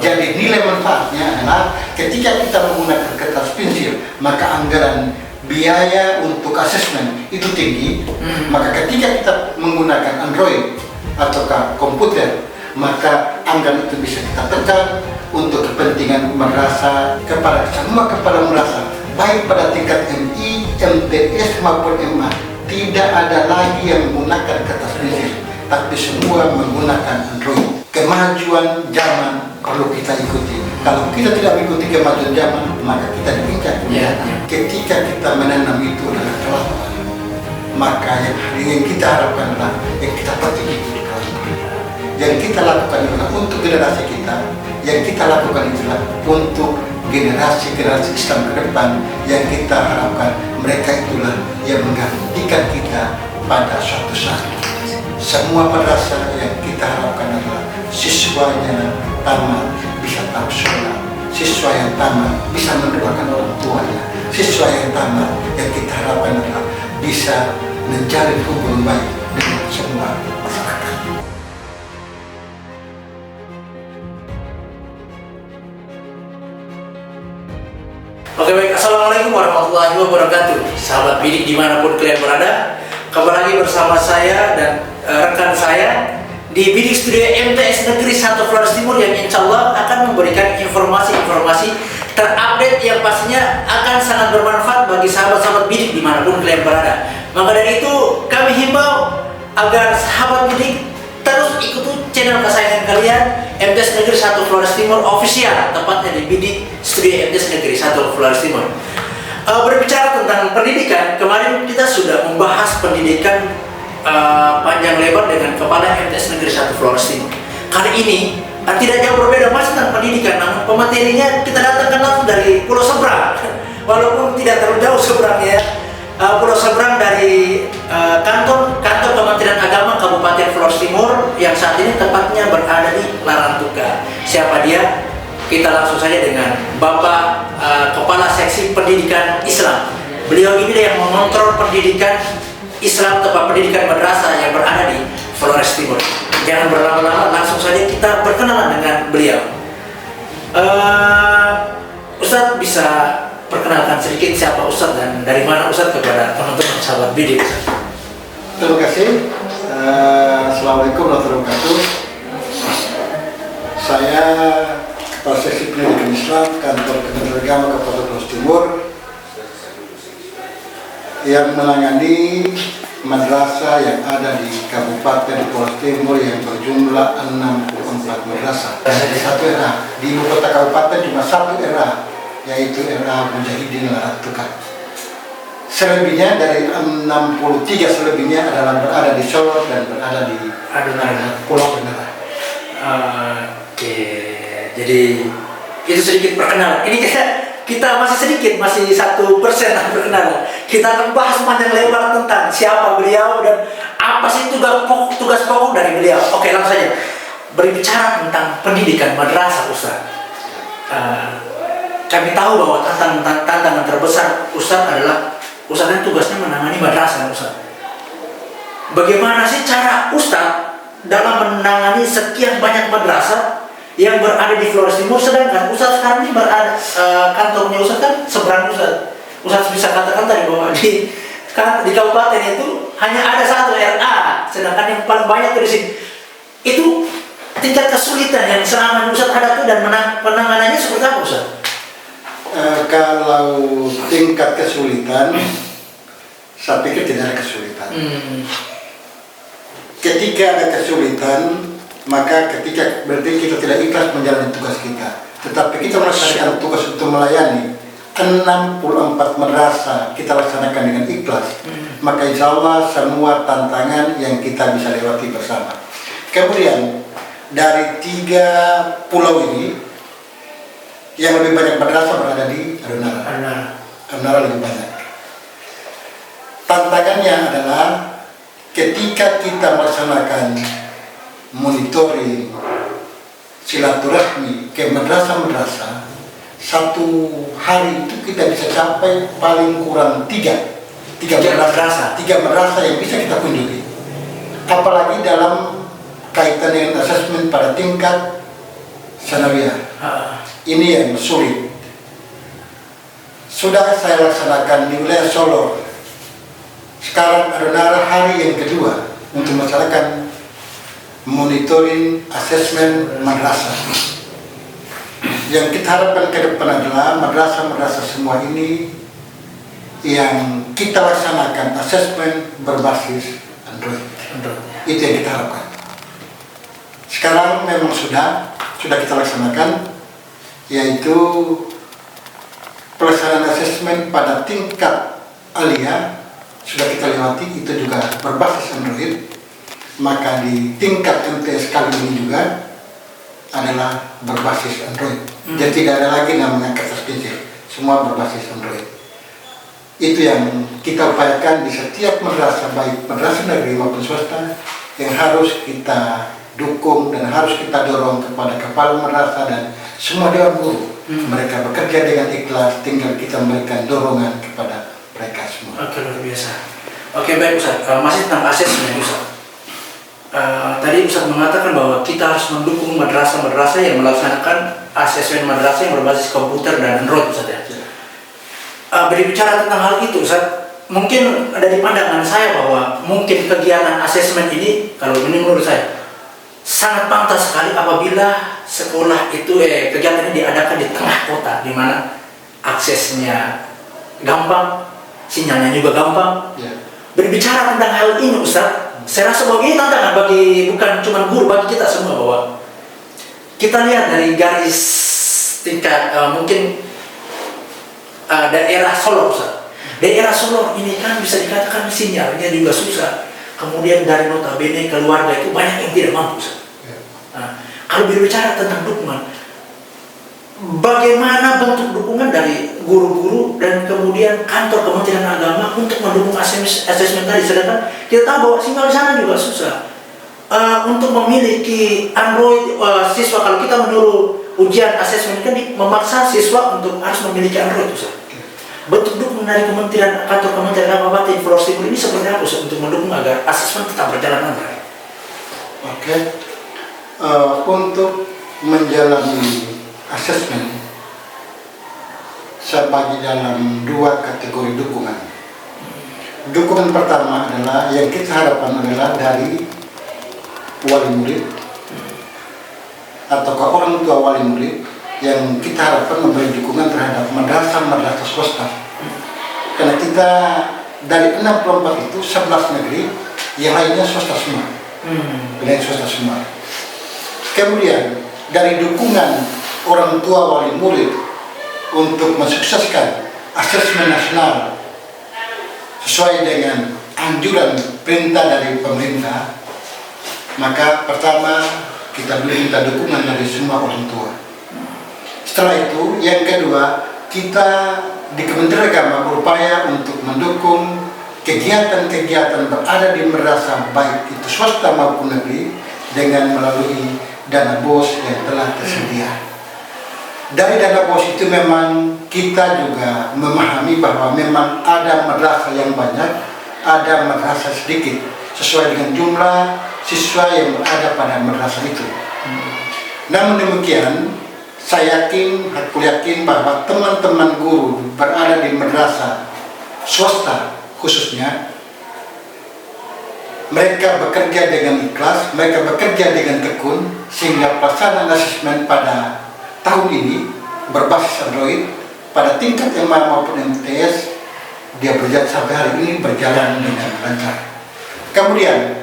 Jadi nilai manfaatnya adalah ketika kita menggunakan kertas pensil, maka anggaran biaya untuk asesmen itu tinggi. Maka ketika kita menggunakan Android ataukah komputer, maka anggaran itu bisa kita tekan untuk kepentingan madrasah kepada semua kepala madrasah, baik pada tingkat MI, MTS maupun MA. Tidak ada lagi yang menggunakan kertas pensil, tapi semua menggunakan Android. Kemajuan zaman perlu kita ikuti. Kalau kita tidak mengikuti kemajuan zaman, maka kita dipinggirkan. Ketika kita menanam itu adalah kelapa, maka yang kita harapkan adalah yang kita petik itu kelapa. Yang kita lakukan adalah untuk generasi kita. Yang kita lakukan itulah untuk generasi-generasi Islam ke depan. Yang kita harapkan mereka itulah yang menggantikan kita pada suatu saat. Semua madrasah yang kita harapkan adalah siswanya tamat bisa tahu sholat, siswa yang tamat bisa mendoakan orang tuanya, siswa yang tamat yang kita harapkan adalah bisa menjalin hubungan baik dengan semua masyarakat. Oke baik, assalamualaikum warahmatullahi wabarakatuh. Sahabat bidik dimanapun kalian berada, kembali lagi bersama saya dan rekan saya di Bidik Studio MTS Negeri 1 Flores Timur yang insya Allah akan memberikan informasi-informasi terupdate yang pastinya akan sangat bermanfaat bagi sahabat-sahabat bidik dimanapun kalian berada. Maka dari itu kami himbau agar sahabat bidik terus ikuti channel kesayangan kalian MTS Negeri 1 Flores Timur Official, tepatnya di Bidik Studio MTS Negeri 1 Flores Timur. Berbicara tentang pendidikan, kemarin kita sudah membahas pendidikan panjang lebar dengan Kepala MTS Negeri 1 Flores Timur. Kali ini tidak jauh berbeda masih tentang pendidikan, namun pematerinya kita datangkan langsung dari Pulau Seberang. Walaupun tidak terlalu jauh seberangnya, Pulau Seberang dari kantor Kementerian Agama Kabupaten Flores Timur yang saat ini tepatnya berada di Larantuka. Siapa dia? Kita langsung saja dengan Bapak Kepala Seksi Pendidikan Islam. Beliau ini yang mengontrol pendidikan Islam tempat pendidikan madrasah yang berada di Flores Timur. Jangan berlama-lama, langsung saja kita berkenalan dengan beliau. Ustadz bisa perkenalkan sedikit siapa Ustadz dan dari mana Ustadz kepada teman-teman sahabat bidik? Terima kasih. Assalamualaikum warahmatullahi wabarakatuh. Saya Kepala Seksi Pendidikan Islam Kantor Kementerian Agama Kabupaten Flores Timur yang menangani madrasah yang ada di Kabupaten Flores Timur yang berjumlah 64 madrasah. Dari satu RA di ibu kota kabupaten cuma satu RA, yaitu RA Mujahidin Larantuka. Selebihnya dari 63 selebihnya adalah berada di Solo dan berada di Pulau Bendera. Oke, jadi itu sedikit perkenalan. Ini kita masih sedikit, masih 1% perkenalan. Kita akan bahas panjang lebar tentang siapa beliau dan apa sih tugas pokok dari beliau. Oke, langsung saja berbicara tentang pendidikan madrasah Ustaz. Kami tahu bahwa tantangan terbesar Ustaz adalah Ustaz yang tugasnya menangani madrasah Ustaz. Bagaimana sih cara Ustaz dalam menangani sekian banyak madrasah yang berada di Flores Timur, sedangkan Ustaz sekarang ini berada kantornya Ustaz kan seberang Ustaz. Ustaz bisa katakan tadi bahwa di kabupaten itu hanya ada satu RA, sedangkan yang paling banyak di sini. Itu tingkat kesulitan yang selama Ustaz hadapi dan penanganannya seperti apa Ustaz? Kalau tingkat kesulitan, saya pikir tidak ada kesulitan. Ketika ada kesulitan, maka berarti kita tidak ikhlas menjalani tugas kita. Tetapi kita melaksanakan tugas untuk melayani 64 madrasah, kita laksanakan dengan ikhlas. Maka insya Allah semua tantangan yang kita bisa lewati bersama. Kemudian dari 3 pulau ini, yang lebih banyak madrasah berada di Adonara. Adonara lebih banyak. Tantangannya adalah ketika kita melaksanakan monitoring silaturahmi ke madrasah-madrasah, satu hari itu kita bisa capai paling kurang tiga madrasah yang bisa kita kunjungi. Apalagi dalam kaitan dengan asesmen pada tingkat sanawiyah. Ah, Ini yang sulit. Sudah saya laksanakan di wilayah Solo. Sekarang adalah hari yang kedua untuk melaksanakan monitoring asesmen madrasah. Yang kita harapkan ke depan adalah madrasah-madrasah semua ini yang kita laksanakan asesmen berbasis Android. Itu yang kita harapkan. Sekarang memang sudah kita laksanakan, yaitu pelaksanaan asesmen pada tingkat aliyah sudah kita lewati, itu juga berbasis Android. Maka di tingkat MTS kali ini juga adalah berbasis Android. Jadi tidak ada lagi namanya kertas pincir, semua berbasis Android. Itu yang kita upayakan di setiap madrasah, baik madrasah negeri maupun swasta, yang harus kita dukung dan harus kita dorong kepada kepala madrasah dan semua dewan guru. Mereka bekerja dengan ikhlas, tinggal kita memberikan dorongan kepada mereka semua. Oke, luar biasa. Oke, baik Ustaz. Masih tentang asesmen Ustaz. Tadi Ustaz mengatakan bahwa kita harus mendukung madrasah-madrasah yang melaksanakan asesmen madrasah yang berbasis komputer dan Android Ustaz ya. Berbicara tentang hal itu Ustaz, mungkin dari pandangan saya bahwa mungkin kegiatan asesmen ini, kalau ini menurut saya, sangat pantas sekali apabila sekolah itu kegiatan ini diadakan di tengah kota, di mana aksesnya gampang, sinyalnya juga gampang. Berbicara tentang hal ini Ustaz, saya rasa bahwa ini tantangan bagi bukan cuma guru, bagi kita semua, bahwa kita lihat dari garis tingkat mungkin daerah Solo Ustaz. Daerah Solo ini kan bisa dikatakan sinyalnya juga susah. Kemudian dari notabene keluarga itu banyak yang tidak mampu Ustaz. Nah, kalau berbicara tentang dukungan, bagaimana bentuk dukungan dari guru-guru dan kemudian kantor Kementerian Agama untuk mendukung asesmen tadi, sedangkan kita tahu bahwa sinyal di sana juga susah. Untuk memiliki Android, siswa kalau kita menyuruh ujian asesmen kan memaksa siswa untuk harus memiliki Android Ustaz. Bentuk dukungan dari kantor Kementerian Agama Batin Flores Timur ini seperti apa Ustaz untuk mendukung agar asesmen tetap berjalan dengan baik? Oke. Untuk menjalani asesmen, saya bagi dalam dua kategori dukungan. Dukungan pertama adalah yang kita harapkan adalah dari wali murid atau orang tua wali murid, yang kita harapkan memberi dukungan terhadap madrasah-madrasah swasta. Karena kita dari 64 itu 11 negeri, yang lainnya swasta semua. Yang swasta semua. Kemudian dari dukungan orang tua wali murid untuk mensukseskan asesmen nasional sesuai dengan anjuran perintah dari pemerintah, maka pertama kita minta dukungan dari semua orang tua. Setelah itu, yang kedua, kita di Kementerian Agama berupaya untuk mendukung kegiatan-kegiatan berada di madrasah baik itu swasta maupun negeri dengan melalui dana BOS yang telah tersedia. Dari dana BOS itu memang kita juga memahami bahwa memang ada madrasah yang banyak, ada madrasah sedikit, sesuai dengan jumlah siswa yang berada pada madrasah itu. Namun demikian, saya aku yakin bahwa teman-teman guru berada di madrasah swasta khususnya, mereka bekerja dengan ikhlas, mereka bekerja dengan tekun, sehingga pelaksanaan asesmen pada tahun ini berbasis Android pada tingkat MA maupun MTS, dia berjalan sampai hari ini berjalan dengan lancar. Kemudian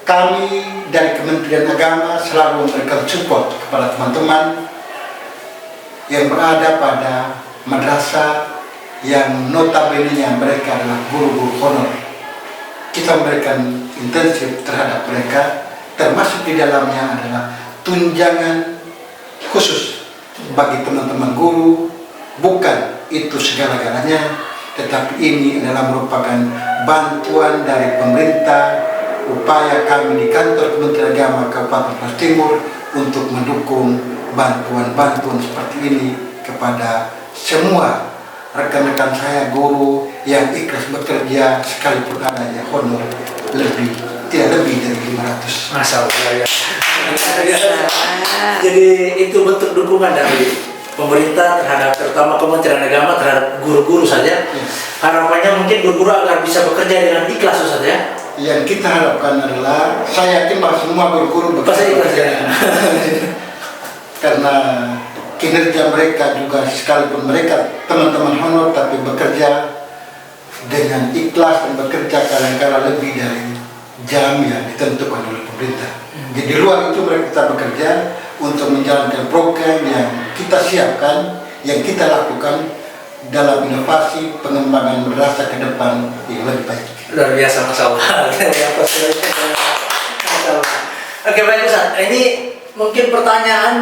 kami dari Kementerian Agama selalu memberikan support kepada teman-teman yang berada pada madrasah yang notabene mereka adalah guru-guru honor. Kita memberikan intensif terhadap mereka, termasuk di dalamnya adalah tunjangan khusus bagi teman-teman guru. Bukan itu segala-galanya, tetapi ini adalah merupakan bantuan dari pemerintah, upaya kami di kantor Kementerian Agama Kabupaten Flores Timur untuk mendukung bantuan-bantuan seperti ini kepada semua rekan-rekan saya guru yang ikhlas bekerja sekalipun adanya honor lebih tidak lebih dari 500. Masya Allah ya. Jadi itu bentuk dukungan dari pemerintah terhadap terutama Kementerian Agama terhadap guru-guru saja. Harapannya mungkin guru-guru agar bisa bekerja dengan ikhlas Ustaz ya. Yang kita harapkan adalah, saya yakin bahwa semua guru-guru bekerja karena kinerja mereka juga, sekalipun mereka teman-teman honor tapi bekerja dengan ikhlas dan bekerja kadang-kadang lebih dari jam yang ditentukan oleh pemerintah. Jadi di luar itu mereka tetap bekerja untuk menjalankan program yang kita siapkan, yang kita lakukan dalam inovasi pengembangan madrasah ke depan yang lebih baik. Luar biasa, Masya Allah. Oke, baik Ustaz, ini mungkin pertanyaan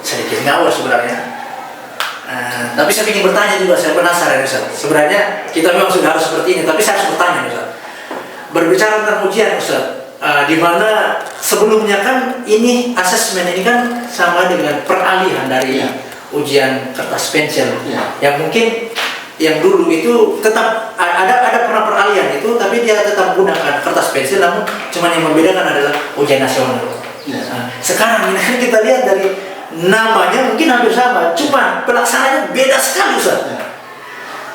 sedikit ngawur sebenarnya, tapi saya ingin bertanya juga, saya penasaran Ustaz. Sebenarnya kita memang sudah harus seperti ini, tapi saya harus bertanya Ustaz. Berbicara tentang ujian Ustaz, di mana sebelumnya kan ini asesmen ini kan sama dengan peralihan dari ujian kertas pensil, yang mungkin yang dulu itu tetap ada pernah peralihan itu, tapi dia tetap menggunakan kertas pensil, namun cuman yang membedakan adalah ujian nasional. Nah, sekarang ini kita lihat dari namanya mungkin hampir sama, cuma pelaksanaannya beda sekali Ustaz.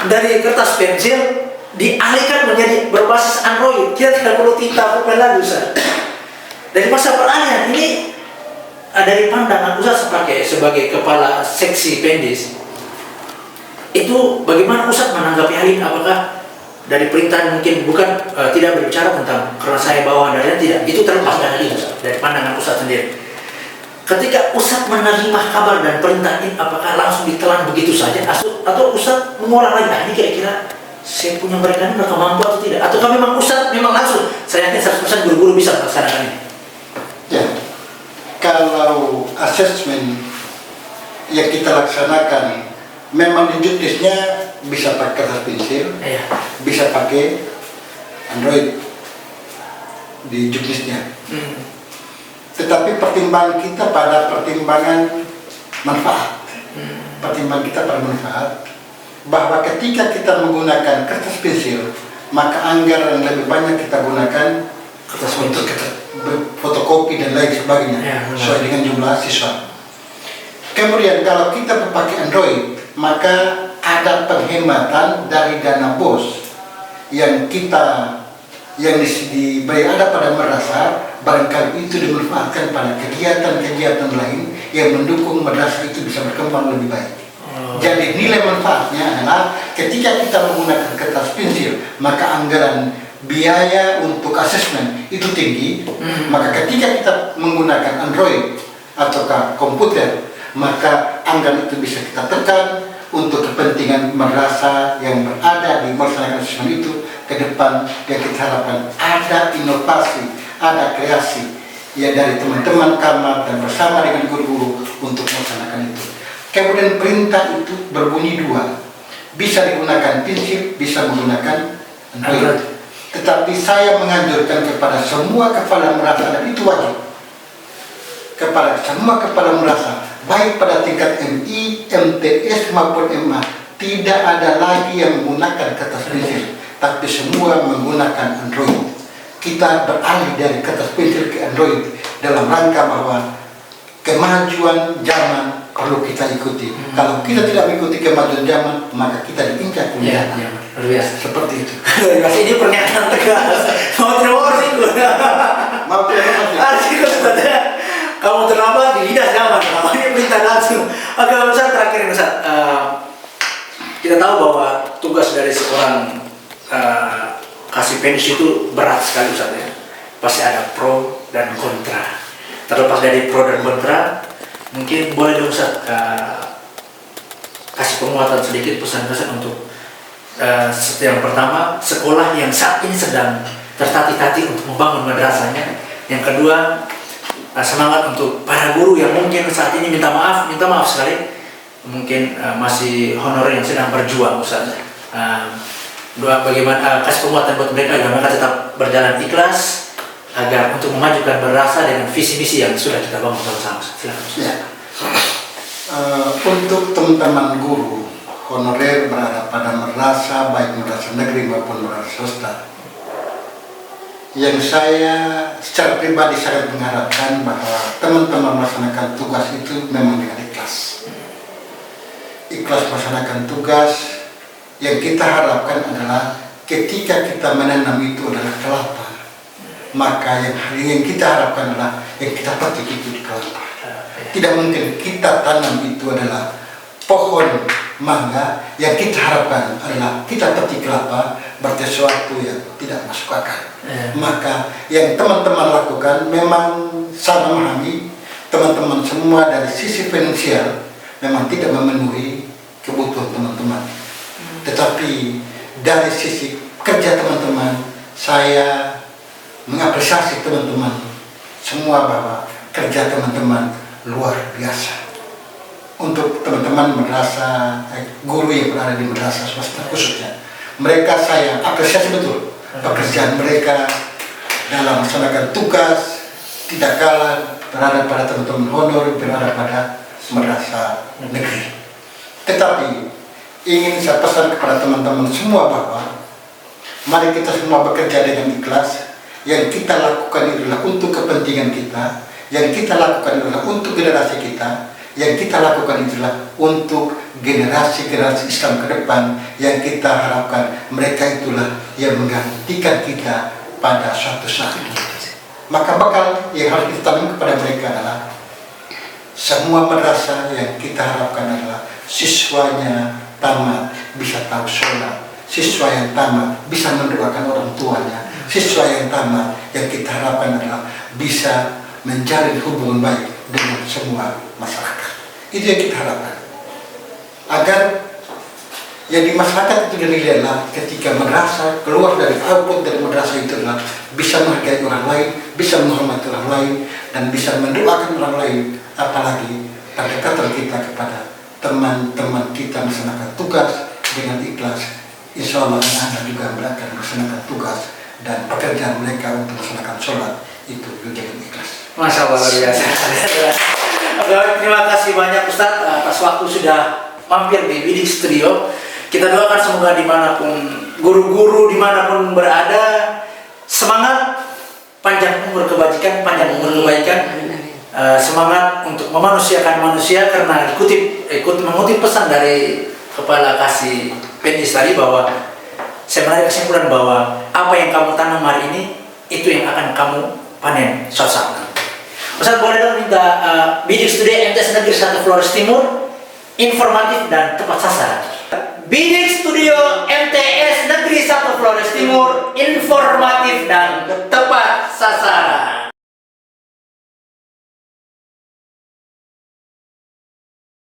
Dari kertas pensil dialihkan menjadi berbasis Android, kita tidak perlu tinta pulpen lagi Ustaz. Dari masa peralihan ini, dari pandangan Ustaz sebagai kepala seksi pendis, itu bagaimana Ustaz menanggapi hal ini? Apakah dari perintah mungkin bukan tidak berbicara tentang karena saya bawa dari tidak, itu terlepas dari Ustaz, dari pandangan Ustaz sendiri. Ketika Ustaz menerima kabar dan perintah ini, apakah langsung ditelan begitu saja atau Ustaz mengolah lagi, ini kira-kira saya punya mereka mampu atau tidak? Ataukah memang Ustaz memang langsung, saya yakin 100% guru-guru bisa melaksanakan ini? Ya, kalau asesmen yang kita laksanakan memang di juknisnya bisa pakai kertas pensil, bisa pakai Android di juknisnya. Tetapi pertimbangan kita pada pertimbangan manfaat. Pertimbangan kita pada manfaat, bahwa ketika kita menggunakan kertas pensil, maka anggaran lebih banyak kita gunakan kertas untuk fotokopi dan lain sebagainya, sesuai dengan jumlah siswa. Kemudian kalau kita memakai Android, maka ada penghematan dari dana BOS yang diberi ada pada madrasah, barangkali itu dimanfaatkan pada kegiatan-kegiatan lain yang mendukung madrasah itu bisa berkembang lebih baik. Jadi nilai manfaatnya adalah ketika kita menggunakan kertas pensil, maka anggaran biaya untuk asesmen itu tinggi. Maka ketika kita menggunakan Android ataukah komputer, maka anggaran itu bisa kita tekan untuk kepentingan madrasah yang berada di melaksanakan asesmen itu ke depan. Yang kita harapkan ada inovasi, ada kreasi ya dari teman-teman kamar dan bersama dengan guru-guru untuk melaksanakan itu. Kemudian perintah itu berbunyi dua, bisa digunakan pensil, bisa menggunakan Android. Tetapi saya menganjurkan kepada semua kepala madrasah, dan itu wajib kepada semua kepala madrasah, baik pada tingkat MI, MTS maupun MA, tidak ada lagi yang menggunakan kertas pensil, tapi semua menggunakan Android. Kita beralih dari kertas pensil ke Android dalam rangka bahwa kemajuan zaman perlu kita ikuti. Kalau kita tidak mengikuti kemajuan zaman, maka kita diinjak oleh seperti itu. Ini pernyataan tegas. Mau terima kasih. Mau terima kasih. Kamu terlambat di lidah zaman. Namanya perintah langsung. Oke, Ustaz, terakhir Ustaz. Kita tahu bahwa tugas dari seorang kasih pensi itu berat sekali Ustaz ya. Pasti ada pro dan kontra. Terlepas dari pro dan kontra, mungkin boleh dong Ustaz kasih penguatan sedikit pesan-pesan untuk yang pertama, sekolah yang saat ini sedang tertatih-tatih untuk membangun madrasahnya. Yang kedua, semangat untuk para guru yang mungkin saat ini minta maaf sekali, mungkin masih honorer yang sedang berjuang Ustaz. Bagaimana kasih penguatan buat mereka agar mereka tetap berjalan ikhlas, agar untuk memajukan madrasah dengan visi misi yang sudah kita bangun bersama. Silakan. Ya. Untuk teman-teman guru honorer berada pada madrasah, baik madrasah negeri maupun madrasah swasta, yang saya secara pribadi sangat mengharapkan bahwa teman-teman melaksanakan tugas itu memang dengan ikhlas. Ikhlas melaksanakan tugas. Yang kita harapkan adalah ketika kita menanam itu adalah kelapa, maka yang kita harapkan adalah yang kita petik itu di kelapa. Tidak mungkin kita tanam itu adalah pohon mangga, yang kita harapkan adalah kita petik kelapa, berarti sesuatu yang tidak masuk akal. Maka yang teman-teman lakukan memang saya memahami teman-teman semua dari sisi finansial memang tidak memenuhi kebutuhan teman-teman. Tetapi dari sisi kerja teman-teman, saya mengapresiasi teman-teman semua bahwa kerja teman-teman luar biasa. Untuk teman-teman madrasah, guru yang berada di madrasah swasta khususnya, mereka saya apresiasi betul pekerjaan mereka dalam melaksanakan tugas, tidak kalah berada pada teman-teman honor, berada pada madrasah negeri. Tetapi ingin saya pesan kepada teman-teman semua bahwa mari kita semua bekerja dengan ikhlas. Yang kita lakukan adalah untuk kepentingan kita, yang kita lakukan adalah untuk generasi kita, yang kita lakukan itulah untuk generasi-generasi Islam ke depan, yang kita harapkan mereka itulah yang menggantikan kita pada suatu saat. Maka bakal yang harus kita tanam kepada mereka adalah semua madrasah yang kita harapkan adalah siswanya tamat bisa tahu sholat, siswa yang tamat bisa mendoakan orang tuanya, siswa yang tamat yang kita harapkan adalah bisa menjalin hubungan baik dengan semua masyarakat. Itu yang kita harapkan. Agar yang di masyarakat itu dinilai adalah ketika madrasah keluar dari output dari madrasah itu adalah bisa menghargai orang lain, bisa menghormati orang lain, dan bisa mendoakan orang lain. Apalagi pendekatan kita kepada teman-teman kita melaksanakan tugas dengan ikhlas. Insya Allah anak juga mereka melaksanakan tugas dan pekerjaan mereka untuk melaksanakan sholat itu juga dengan ikhlas. Masya Allah, luar biasa. Terima kasih banyak Ustadz atas waktu sudah mampir di Bidik Studio. Kita doakan semoga dimanapun guru-guru dimanapun berada semangat, panjang umur kebajikan, panjang umur kebaikan, semangat untuk memanusiakan manusia, karena mengutip pesan dari Kepala Kasih Penis tadi bahwa saya menarik kesimpulan bahwa apa yang kamu tanam hari ini itu yang akan kamu panen suatu saat nanti. Ustaz, boleh dong minta Bidik Studio MTS Negeri 1 Flores Timur informatif dan tepat sasaran. Bidik Studio MTS Negeri 1 Flores Timur informatif dan tepat